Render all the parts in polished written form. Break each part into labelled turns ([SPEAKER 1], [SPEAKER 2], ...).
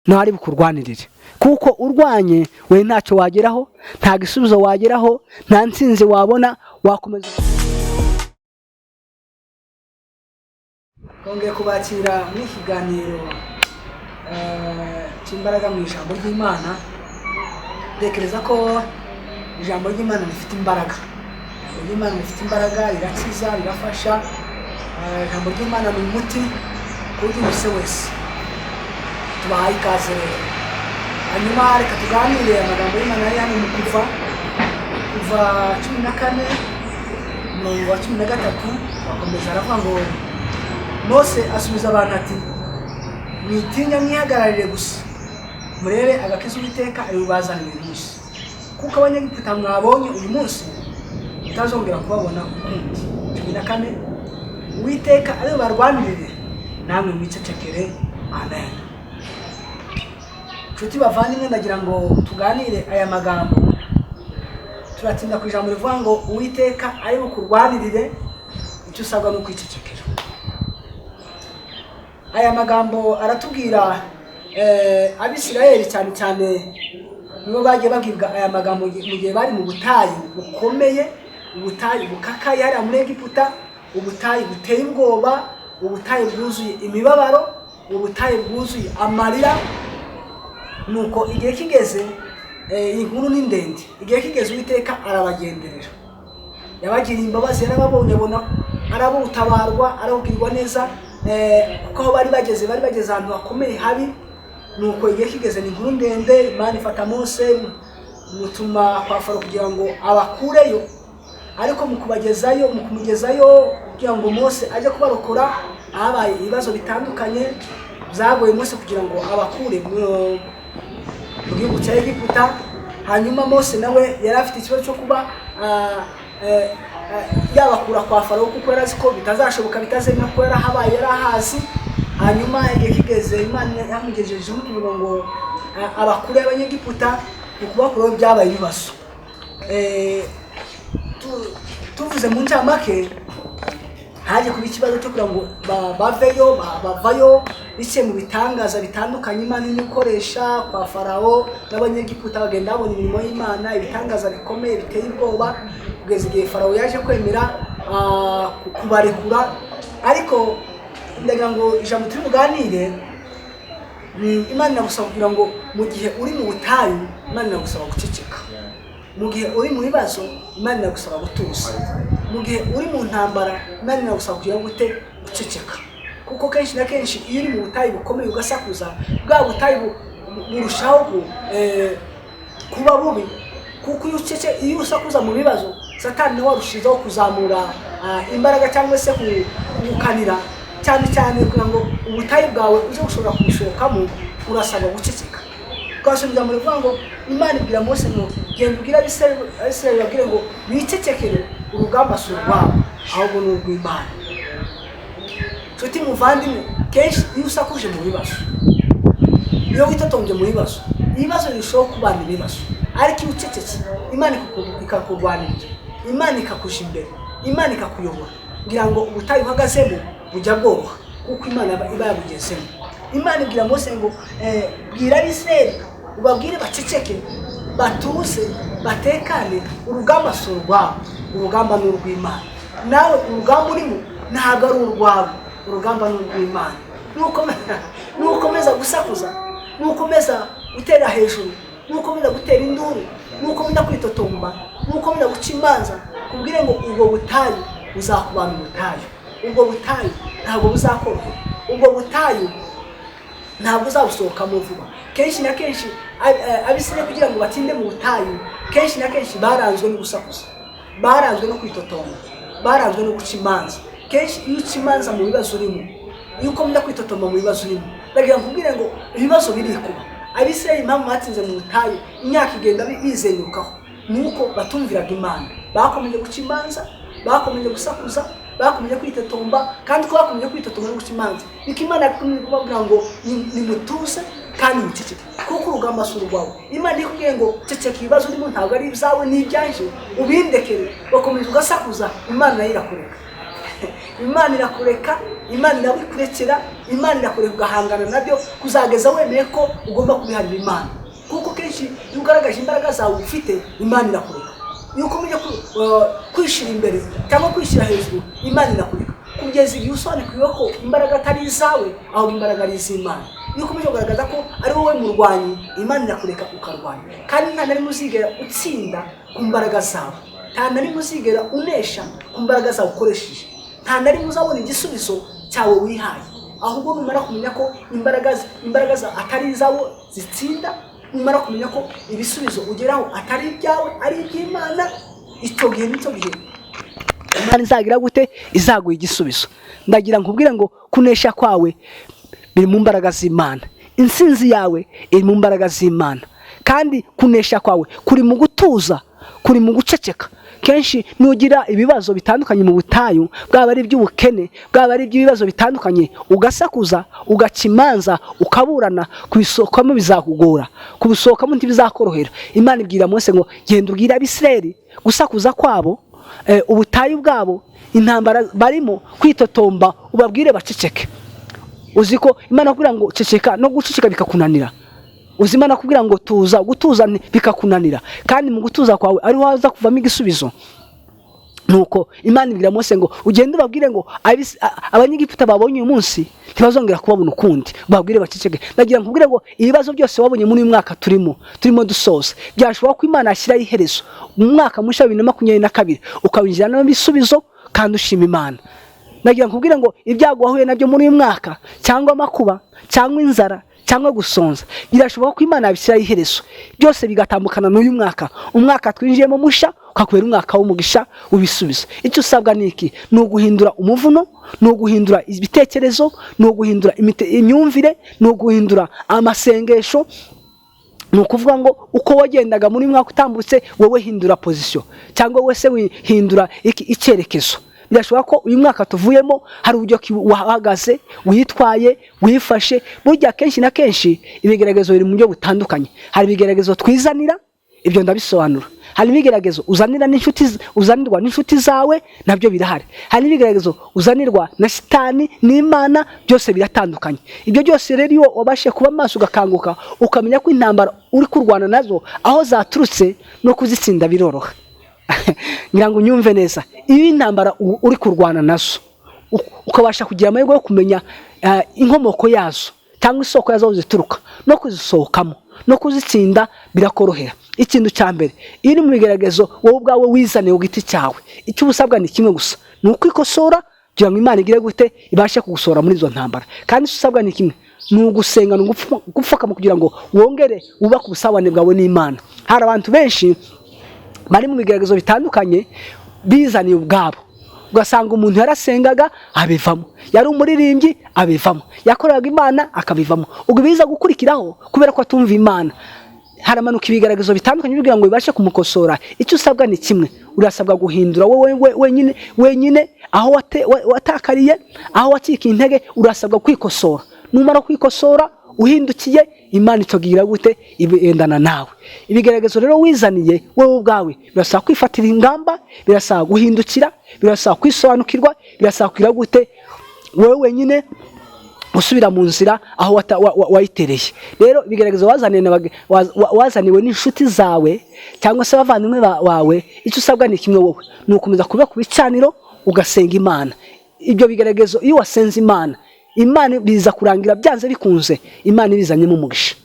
[SPEAKER 1] ntari bukurwanirire kuko urwanye we ntacyo wageraho, nta gisubizo wageraho, nta ntsinzi wabona. Wakomeza kongeye kubakira mu kiganiro cy'imbaraga mu ijambo ry'Imana. Tekereza ko ijambo ry'Imana rifite imbaraga. Ijambo ry'Imana rifite imbaraga, rirakiza, rirafasha. Ijambo ry'Imana ni umuti kuri buri wese. Tubahaye ikaze rero. Hanyuma reka tuganire amagambo y'Imana ari hano mu kuva 14 umurongo wa 13. Bakomeza aravuga ngo Mose asubiza abantu ati, mwitinya mwihagararire gusa murebe agakiza Uwiteka ari bubazanire uyu munsi, kuko abanyegiputa mwabonye uyu munsi utazongera kubabona ukundi. 14 Uwiteka ari barwanirire namwe mwicecekere. Amen. Nshuti bavandimwe, ndagira ngo tuganire aya magambo. Turatinda ku ijambo rivuga ngo Uwiteka ari bukurwanirire, icyo usabwa no kwicecekera. Aya magambo aratubwira Abisirayeli cyane cyane nibo bagiye babwirwa aya magambo mu gihe bari mu butayu bukomeye, ubutayu bukakaye hariya muri Egiputa, ubutayu buteye ubwoba, ubutayu bwuzuye imibabaro, ubutayu bwuzuye amarira. Nuko igihe kigeze, inkuru ni ndende, igihe kigeze Uwiteka arabagenderera, yabagiriye imbabazi, yarababonye, abona arabutabarwa, arabubwirwa neza, kuko aho bari bageze ahantu hakomeye habi. Nuko igihe kigeze, ni inkuru ndende. Imana ifata Mose, mutuma kwa Faro kugira ngo abakureyo, ariko mu kumugezayo kugira ngo Mose ajye kubarokora, habaye ibibazo bitandukanye byagoye Mose kugira ngo abakure mu gihugu cya Egiputa. Hanyuma Mose nawe yari afite ikibazo cyo kuba yabakura kwa Faro, kuko yari azi ko bitazashoboka, bitazemera ko yari ahabaye, yari ahazi. Hanyuma igihe kigeze, Imana yamugejeje kugira ngo abakure abanyegiputa. Mu kubakuraho byabaye ibibazo. Tuvuze mu ncamake, haje kuba ikibazo cyo kugira ngo bavayo biciye mu bitangaza bitandukanye Imana ikoresha kwa Farawo n'abanyegiputa. Bagenda babona imirimo y'Imana, ibitangaza bikomeye biteye ubwoba, kugeza igihe Farawo yaje kwemera kubarekura. Ariko ndagira ngo ijambo turi buganire, Imana iragusaba kugira ngo mu gihe uri mu butayu, Imana iragusaba guceceka. Mu gihe uri mu bibazo, Imana iragusaba gutuza. Mu gihe uri mu ntambara, Imana iragusaba kugira ngo guceceka. Kuko kenshi na kenshi iyo uri mu butayu bukomeye ugasakuza, bwa butayu burushaho kuba bubi. Kuko iyo usakuza mu bibazo, Satani nawe arushizaho kuzamura imbaraga cyangwa se kugukanira cyane cyane kugira ngo ubutayu bwawe uze gushobora kubishokamo. Urasaba guceceka. Twasubira mu rivuga ngo Imana ibwira Mose ngo genda ubwira Abisirayeli babwire ngo bicecekere, urugamba si urwabo ahubwo ni urw'Imana. Nshuti muvandimwe, kenshi iyo usakuje mu bibazo, iyo witotombye mu bibazo, ibibazo birushaho kubana ibibazo. Ariko iyo ucecetse, Imana ikakurwanirira, Imana ikakuja imbere, Imana ikakuyobora, ngira ngo ubutayu uhagazemo bujya bworoha, kuko Imana iba yabugezemo. Imana ibwira Mose ngo bwira Abisirayeli ubabwire baceceke, batuze, batekane, urugamba si urwabo, urugamba ni urw'Imana. Nawe urugamba urimo ntabwo ari urwawe, urugamba ni urw'Imana. Nukomeza gusakuza, nukomeza gutera hejuru, nukomeza gutera induru, nukomeza kwitotomba, nukomeza guca imanza, kubwire ngo ubwo butayu uzakubana ubutayu, ubwo butayu ntabwo buzakoroha, ubwo butayu ntabwo uzabusohokamo vuba. Kenshi na kenshi Abisirayeli kugira ngo batinde mu butayu, kenshi na kenshi baranzwe no gusakuza, baranzwe no kwitotomba, baranzwe no guca imanza. Kenshi iyo uca imanza mu bibazo urimo, iyo ukomeza kwitotomba mu bibazo urimo, ndagira ngo nkubwire ngo ibibazo birikuba. Abisirayeli impamvu batsinze mu butayu, imyaka igenda bizengurukaho, nuko batumviraga Imana, bakomeje guca imanza, bakomeje gusakuza, bakomeje kwitotomba. Kandi ko bakomeje kwitotomba no guca imanza, niko Imana yakomeje kubabwira ngo nimutuze kandi muceceke, kuko urugamba si urwawe. Imana ikubwiye ngo ceceka, ibibazo urimo ntabwo ari ibyawe, ni ibyanje, ubindekere. Bakomeje ugasakuza, Imana nayo irakureka. Imana irakureka Imana irabikurekera, Imana irakureka ugahangana nabyo kuzageza wemeye ko ugomba kubiharira Imana. Kuko kenshi iyo ugaragaje imbaraga zawe ufite, Imana irakureka. Iyo ukomeje kwishira imbere cyangwa kwishira hejuru, Imana irakureka kugeza igihe usobanukiwe ko imbaraga atari izawe, aho imbaraga ari iz'Imana. Iyo ukomeje kugaragaza ko ari wowe murwanyi, Imana irakureka ukarwanya. Kandi nta na rimwe uzigera utsinda ku mbaraga zawe, nta na rimwe uzigera unesha ku mbaraga zawe ukoresheje, nta na rimwe uzabona igisubizo cyawe wihaye. Ahubwo numara kumenya ko imbaraga zawe atari izawe zitsinda, numara kumenya ko ibisubizo ugeraho atari ibyawe ari iby'Imana, icyo gihe nicyo gihe Imana izagira gute? Izaguha igisubizo. Ndagira nkubwire ngo kunesha kwawe biri mu mbaraga z'Imana, intsinzi yawe iri mu mbaraga z'Imana, kandi kunesha kwawe kuri mu gutuza, kuri mu guceceka. Kenshi nugira ibibazo bitandukanye mu butayu, bwaba ari iby'ubukene, bwaba ari iby'ibibazo bitandukanye, ugasakuza, ugacimanza, ukaburana, kubisokamo bizakugora, kubisokamo ntibizakorohera. Imana ibwira Mose ngo genda ubwire Abisirayeli gusakuza kwabo, ubutayu bwabo, intambara barimo, kwitotomba, ubabwire baceceke. Uziko Imana kugira ngo ceceka no guceceka bikakunanira. Uzimana kugira ngo tuza, gutuza bikakunanira, kandi mu gutuza kwawe ari waza kuvamo igisubizo. Nuko Imana ibwira Mose ngo ugende ubabwire ngo abanyegiputa babonye uyu munsi ntibazongera kubabona ukundi, ubabwire baceceke. Ndagira nkubwire ngo ibibazo byose wabonye muri uyu mwaka turimo dusoza, byashobora ko Imana yashyiraho iherezo mu mwaka mushya 2022 ukawinjirana n'ibisubizo kandi ushima Imana. Ndagira nkubwire ngo ibyago wahuye nabyo muri uyu mwaka, cyangwa amakuba, cyangwa inzara, cyangwa gusonza, birashoboka ko Imana yabishyiraho iherezo, byose bigatambukana n'uyu mwaka. Umwaka twinjiyemo musha ukakubera umwaka w'umugisha w'ibisubizo. Icyo usabwa niki? Ni uguhindura umuvuno, ni uguhindura ibitekerezo, ni uguhindura imyumvire, ni uguhindura amasengesho. Ni ukuvuga ngo uko wagendaga muri mwaka utambutse, wowe hindura position, cyangwa wese wihindura icyerekezo. Birashoboka ko uyu mwaka tuvuyemo hari uburyo wahagaze, witwaye, wifashe. Burya kenshi na kenshi ibigeragezo biri mu buryo butandukanye. Hari ibigeragezo twizanira, ibyo ndabisobanura. Hari ibigeragezo uzanirwa n'inshuti zawe, nabyo birahari. Hari ibigeragezo uzanirwa na Shitani n'Imana, byose biratandukanye. Ibyo byose rero iyo wabashe kuba maso ugakanguka, ukamenya ko intambara uri kurwana nazo aho zaturutse no kuzitsinda biroroha. Ngira ngo unyumve neza, iyo intambara uri kurwana nazo ukabasha kugira amahirwe yo kumenya inkomoko yazo cyangwa isoko yazo zituruka, no kuzisohokamo no kuzitsinda birakorohera. Ikintu cya mbere, iyo uri mu bigeragezo wowe ubwawe wizaniye ugiti cyawe, icyo ubusabwa ni kimwe gusa, ni ukwikosora kugira ngo Imana igire gute? Ibashe kugusora muri izo ntambara. Kandi icyo usabwa ni kimwe, ni ugusenga, ni ugupfukama kugira ngo wongere wubake ubusabane bwawe n'Imana. Hari abantu benshi bari mu bigeragezo bitandukanye bizaniye ubwabo, ugasanga umuntu yarasengaga abivamo, yari umuririmbyi abivamo, yakoraga Imana akabivamo. Ubwo biza gukurikiraho kubera ko atumva Imana, haramanuka ibigeragezo bitandukanye bigira ngo bibashe kumukosora. Icyo usabwa ni kimwe, urasabwa guhindura wowe wenyine aho watakariye, aho wacika intege, urasabwa kwikosora. Numara kwikosora uhindukiye, Imana itogira gute? Ibendana nawe. Ibigeragezo rero wizaniye wowe ubwawe, birasaba kwifatira ingamba, birasaba guhindukira, birasaba kwisobanukirwa, birasaba kugira gute? Wowe wenyine usubira mu nzira aho wayitereye. Rero ibigeragezo wazaniwe n'inshuti zawe cyangwa se abavandimwe bawe, icyo usabwa ni kimwe wowe, ni ukomeza kuba ku bicaniro ugasenga Imana. Ibyo bigeragezo iyo wasenze Imana biza kurangira byanze bikunze, Imana ibizanyemo umugisha.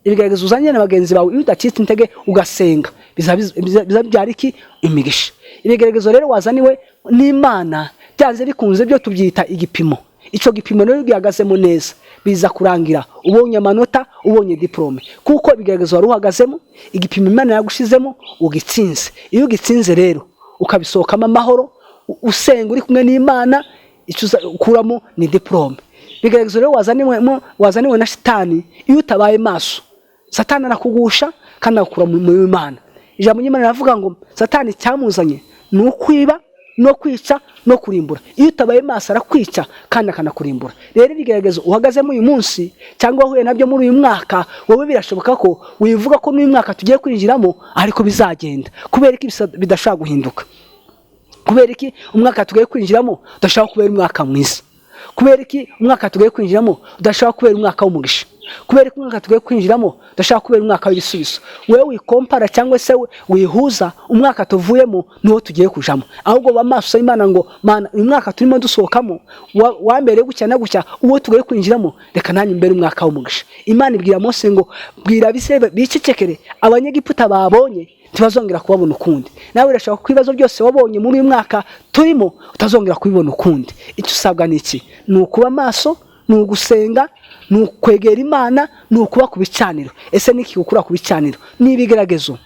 [SPEAKER 1] Ibigeragezo uzanye na bagenzi bawe, iyo udacitse intege ugasenga, bizabyara iki? Imigisha. Ibigeragezo rero wazaniwe n'Imana byanze bikunze, byo tubyita igipimo. Icyo gipimo rero gihagazemo neza, biza kurangira ubonye amanota, ubonye diplome, kuko ibigeragezo wari uhagazemo, igipimo Imana yagushizemo ugitsinze. Iyo ugitsinze rero ukabisohokamo amahoro, usenga uri kumwe n'Imana, icyo ukuramo ni diplome. Ibigeragezo rero wazaniwe na Shitani, iyo utabaye maso, Satani arakugusha kandi akura mu Imana. Ijambo ry'Imana riravuga ngo Satani cyamuzanye ni ukwiba, no kwica, no kurimbura. Iyo utabaye maso arakwica kandi akanakurimbura. Rero ibigeragezo uhagazemo uyu munsi cyangwa wahuye nabyo muri uyu mwaka, wowe birashoboka ko wivuga ko n'uyu mwaka tugiye kwinjiramo ariko bizagenda, kubera iki bidashaka guhinduka. Kubera iki umwaka tugiye kwinjiramo udashaka kubera umwaka mwiza. kubera iki umwaka tugiye kwinjiramo udashaka kubera umwaka w'umugisha, kubera ko umwaka tugiye kwinjiramo udashaka kubera umwaka w'ibisubizo. Wewe wikompara cyangwa se wihuza umwaka tuvuyemo niwo tugiye kujamo, ahubwo bamaso y'Imana ngo mana uyu mwaka turimo dusohokamo wambere gucya na gucya uwo tugiye kwinjiramo reka nanjye mbere umwaka w'umugisha. Imana ibwira Mose ngo bwira Abisirayeli bicecekere, abanyegiputa babonye ntibazongera kubabona ukundi. Nawe urashaka ko ibibazo byose wabonye muri uyu mwaka turimo utazongera kubibona ukundi. Icyo usabwa ni iki? Ni ukuba maso, ni ugusenga, ni ukwegera Imana, ni ukuba ku bicaniro. Ese niki gukura ku bicaniro? Ni ibigeragezo,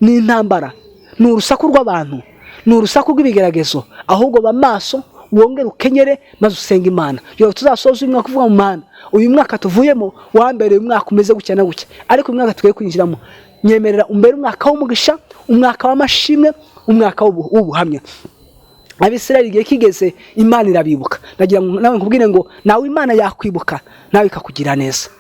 [SPEAKER 1] ni intambara, ni urusaku rw'abantu, ni urusaku rw'ibigeragezo. Ahubwo ba maso wongere ukenyere maze usenga Imana. Yo tuzasoza uyu mwaka kuvuga mu Mana uyu mwaka tuvuyemo wambere uyu mwaka umeze gucya na gucya, ariko uyu mwaka tugiye kwinjiramo nyemerera umbere umwaka w'umugisha, umwaka w'amashimwe, umwaka w'ubuhamya. Abisirayeli igihe kigeze Imana irabibuka. Nagira ngo nawe nkubwire ngo nawe Imana yakwibuka nawe ikakugira neza.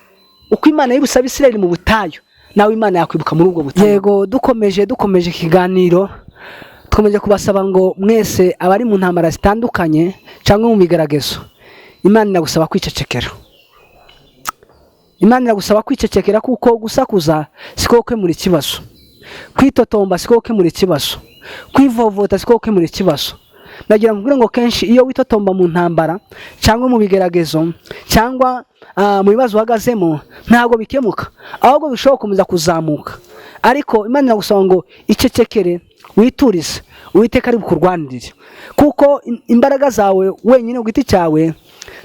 [SPEAKER 1] Uko Imana yibutsa Abisirayeli mu butayu nawe Imana yakwibuka muri ubwo butayu. Yego dukomeje ikiganiro dukomeje kubasaba ngo mwese abari mu ntambara zitandukanye cyangwa mu bigeragezo, Imana iragusaba kwicecekera. Imana iragusaba kwicecekera kuko gusakuza siko gukemura ikibazo, kwitotomba siko gukemura ikibazo, kwivovota siko gukemura ikibazo. Nagira ngo kenshi iyo witotomba mu ntambara cyangwa mu bigeragezo cyangwa mu bibazo uhagazemo ntago bikemuka, ahubwo bishobora gukomeza kuzamuka. Ariko Imana iragusaba ngo icecekere, witurize, Uwiteka ari bukurwanirire, kuko imbaraga zawe wenyine ku giti cyawe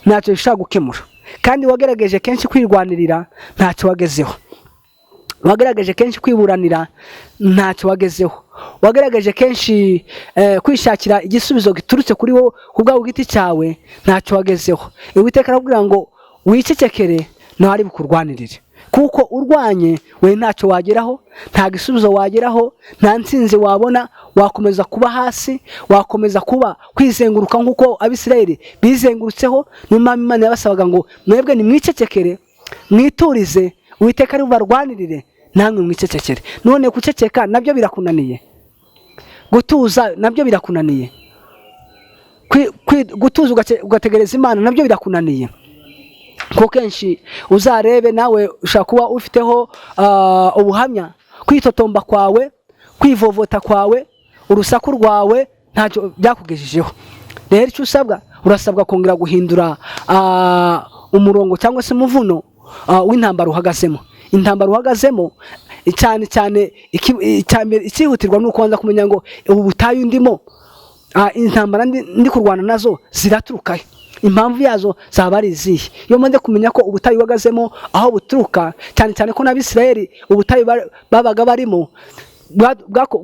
[SPEAKER 1] ntacyo bishaka gukemura. Kandi wagerageje kenshi kwirwanirira ntacyo wagezeho, wagerageje kenshi kwiburanira ntacyo wagezeho, wagerageje kenshi kwishakira igisubizo giturutse kuri wowe kubwawe giti cyawe ntacyo wagezeho. Uwiteka arabwira ngo wicecekere nawe ari bukurwanirire, kuko urwanye we ntacyo wageraho, nta gisubizo wageraho, nta ntsinzi wabona, wakomeza kuba hasi, wakomeza kuba kwizenguruka nk'uko Abisirayeli bizengurutseho. Imana yabasabaga ngo mwebwe nimwicecekere, mwiturize, Uwiteka ari bubarwanirire, namwe mwicecekere. None kuceceka nabyo birakunaniye, gutuza nabyo birakunaniye, gutuza ugategereza Imana nabyo birakunaniye. Ko kenshi uzarebe nawe ushaka kuba ufiteho ubuhamya, kwitotomba kwawe, kwivovota kwawe, urusaku rwawe ntacyo byakugejejeho. Rero icyo usabwa, urasabwa kongera guhindura umurongo cyangwa se umuvuno w'intambara uhagazemo. Intambara uhagazemo cyane ikihutirwa nuko wanza kumenya ngo ubu butayu ndimo, intambara ndi kurwana nazo ziraturukahe, impamvu yazo zaba ari izihe. Iyo umaze kumenya ko ubutayu uhagazemo aho buturuka, cyane ko n'Abisirayeli ubutayu babaga barimo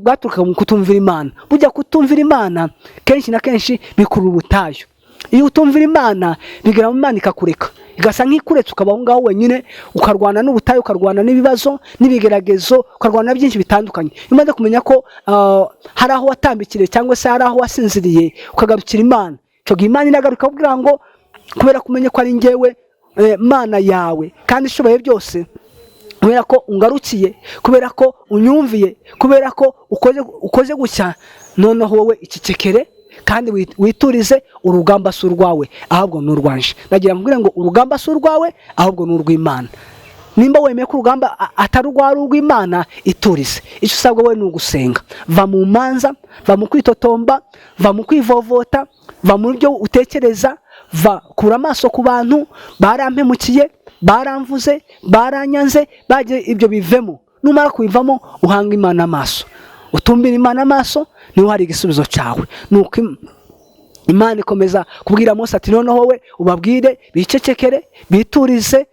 [SPEAKER 1] bwaturuka mu kutumvira Imana. Burya kutumvira Imana kenshi na kenshi bikurura ubutayu. Iyo utumvira Imana bigera mu Imana ikakureka, igasa nk'ikuretse ukabaho ngaho wenyine, ukarwana n'ubutayu, ukarwana n'ibibazo n'ibigeragezo, ukarwana byinshi bitandukanye. Iyo umaze kumenya ko hari aho watambikire cyangwa se hari aho wasinziriye ukagarukira Imana, cyo Imana iragaruka kugira ngo kubera kumenya ko ari njyewe Mana yawe kandi ishoboye byose, kubera ko ungarukiye, kubera ko unyumviye, kubera ko ukoze gucya, noneho wowe icecekere kandi witurize. Urugamba si urwawe ahubwo ni urwanje. Nagira ngo ngo urugamba si urwawe ahubwo ni urw'Imana. Nimba wemeye ko urugamba atari urw'Imana, iturize. Icyo usabwa wowe ni ugusenga. Va mu manza, va mu kwitotomba, va mu kwivovota, va mu byo utekereza, va kura amaso ku bantu barampemukiye, baramvuze, baranyanze, bagiye ibyo bivemo. Numara kubivamo uhanga Imana amaso, utumbira Imana amaso, niho hari igisubizo cyawe. Nuko Imana ikomeza kubwira Mose ati noneho wowe ubabwire bicecekere, biturize,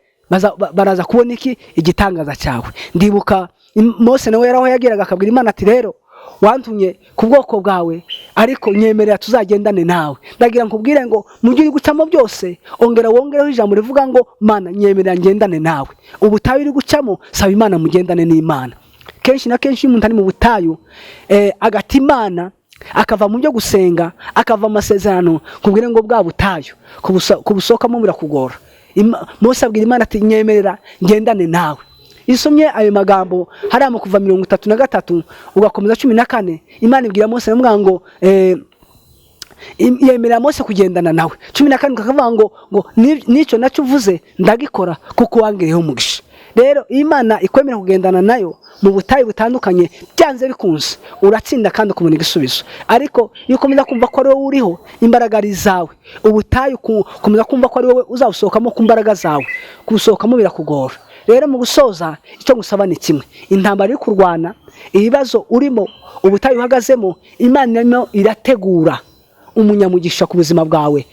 [SPEAKER 1] baraza kubona igitangaza cyawe. Ndibuka Mose nawe yaraho yagiraga akabwira Imana ati rero wantumye ku bwoko bwawe, ariko nyemerera tuzagendane nawe. Ndagira nkubwire ngo mu gihe uri gucamo byose wongereho ijambo rivuga ngo Mana nyemerera ngendane nawe. Ubutayu uri gucamo saba Imana mugendane n'Imana. Kenshi na kenshi umuntu ari mu butayu agata Imana, akava mu byo gusenga, akava amasezerano, kubwire ngo bwa butayu kubusokamo birakugora. Mose abwira Imana ati nyemerera ngendane nawe. Isomye ayo magambo hari mu kuva 33 ugakomeza 14, Imana ibwira Mose ngo yemerera Mose kugendana nawe. 17 akavuga ngo nico nacyo uvuze ndagikora kuko wangireho umugisha. Rero Imana ikwemera kugendana nayo mu butayu butandukanye, byanze bikunze uratsinda kandi ukumenya igisubizo. Ariko iyo ukomeza kumva ko ari wowe uriho, imbaraga ari zawe, ubutayu ukomeza kumva ko ari wowe uzabusohokamo ku mbaraga zawe, kubusohokamo birakugora. Rero mu gusoza icyo ngusaba ni kimwe: intambara iri kurwana, ibibazo urimo, ubutayu uhagazemo, Imana irategura umunyamugisha ku buzima bwawe.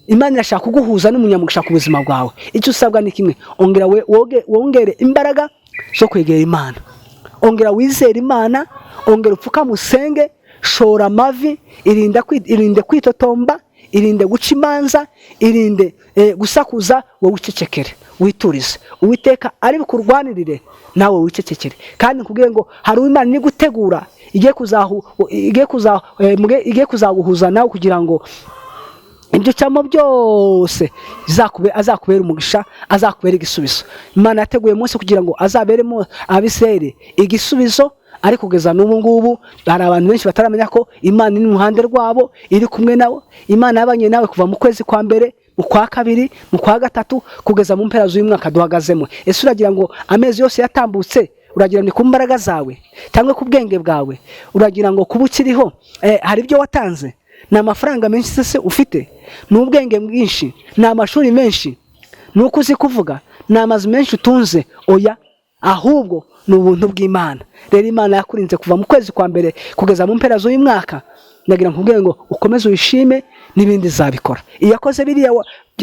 [SPEAKER 1] Imana irashaka kuguhuza n'umunyamugisha ku buzima bwawe. Icyo usabwa ni kimwe: wongere imbaraga zo kwegera Imana, ongera wizere Imana, ongera upfuka musenge, shora amavi, irinde kwitotomba, irinde guca imanza, irinde gusakuza, wowe ucecekere, witurize. Uwiteka ari bukurwanirire, nawe wicecekere. Kandi nkubwire ngo hari Imana ni gutegura, igiye kuzaguhuza nawe kugira ngo ibyo cyamo byose azakubera umugisha, azakubera igisubizo. Imana yateguye Mose kugira ngo azaberemo Abisirayeli igisubizo, ari kugeza n'ubu ngubu hari abantu benshi bataramenya ko Imana iri mu ruhande rwabo, iri kumwe nabo. Imana yabanye nawe kuva mu kwezi kwa mbere, mu kwa kabiri, mu kwa gatatu, kugeza mu mpera z'uyu mwaka duhagazemo. Ese uragira ngo amezi yose yatambutse uragira ni ku mbaraga zawe cyangwa ku bwenge bwawe? Uragira ngo kuba ukiriho hari ibyo watanze? Ni amafaranga menshi se ufite? Ni ubwenge bwinshi? Ni amashuri menshi? Ni uko uzi kuvuga? Ni amazu menshi utunze? Oya, ahubwo ni ubuntu bw'Imana. Rero Imana yakurinze kuva mu kwezi kwa mbere kugeza mu mpera z'uyu mwaka. Ndagira nkubwire ngo ukomeze uyishime, n'ibindi zabikora. Iyakoze biriya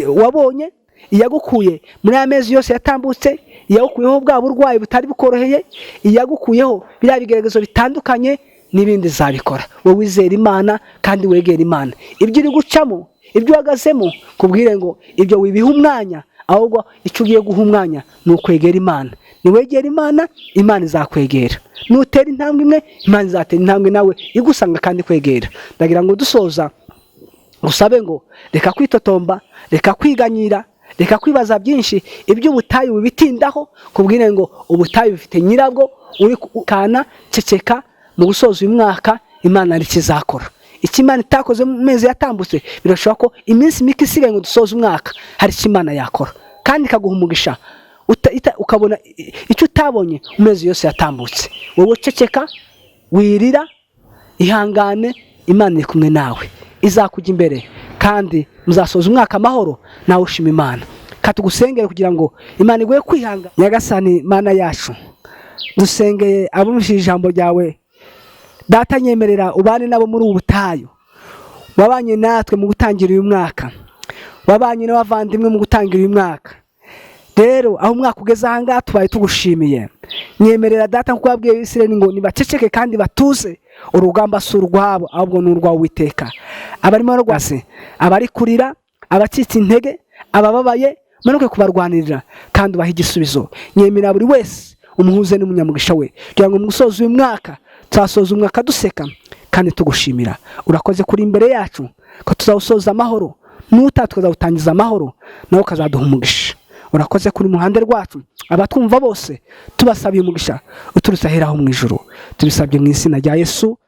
[SPEAKER 1] wabonye, iyagukuye muri amezi yose yatambutse, iyagukuyeho bwa burwayi butari bukoroheye, iyagukuyeho biriya bigeragezo bitandukanye, n'ibindi zabikora. Wowe wizera Imana kandi wegera Imana. Ibyo uri gucamo, ibyo uhagazemo, kubwire ngo ibyo wibiha umwanya, ahubwo icyo ugiye guha umwanya ni ukwegera Imana. Niwegera Imana, Imana izakwegera. Nutera intambwe imwe, Imana izatera intambwe nawe igusanga kandi kwegera. Ndagira ngo dusoza gusabe ngo reka kwitotomba, reka kwiganyira, reka kwibaza byinshi, iby'ubutayu bitindaho. Kubwire ngo ubutayu bufite nyirabwo, uri kana ceceka. Mu gusoza uyu mwaka Imana ari kizakora. Iki Imana itakoze mu mezi yatambutse, birashoboka ko iminsi mike isigaye ngo dusoze umwaka hari icyo Imana yakora, kandi ikaguha umugisha ukabona icyo utabonye mu mezi yose yatambutse. Wowe ceceka, wirira, ihangane, Imana iri kumwe nawe, izakujya imbere, kandi muzasoza umwaka amahoro nawe ushima Imana. Katugusengere kugira ngo Imana iguhe kwihanga. Nyagasani Mana yacu, dusengeye abumvise ijambo ryawe. Data, nyemerera ubane nabo muri ubu butayu. Wabanye natwe mu gutangira uyu mwaka, wabanye n'abavandimwe mu gutangira uyu mwaka. Rero aho umwaka ugeze aha ngaha tubaye tugushimiye. Nyemerera Data nkuko wabwiye Abisirayeli ngo nibaceceke kandi batuze, urugamba si urwabo ahubwo ni urwawe Uwiteka. Abarimo rwase, abari kurira, abacitse intege, abababaye, manuke kubarwanirira kandi ubahe igisubizo. Nyemerera buri wese umuhuze n'umunyamugisha we, kugira ngo mu gusoza uyu mwaka tuzasoza umwaka duseka kandi tugushimira. Urakoze kuri imbere yacu ko tuzawusoza amahoro, n'utatwazawutangiza amahoro, nawe ukazaduha umugisha. Urakoze kuri muhande rwacu, abatwumva bose tubasabiye umugisha uturutse aheraho mu ijuru. Tubisabye mu izina rya Yesu.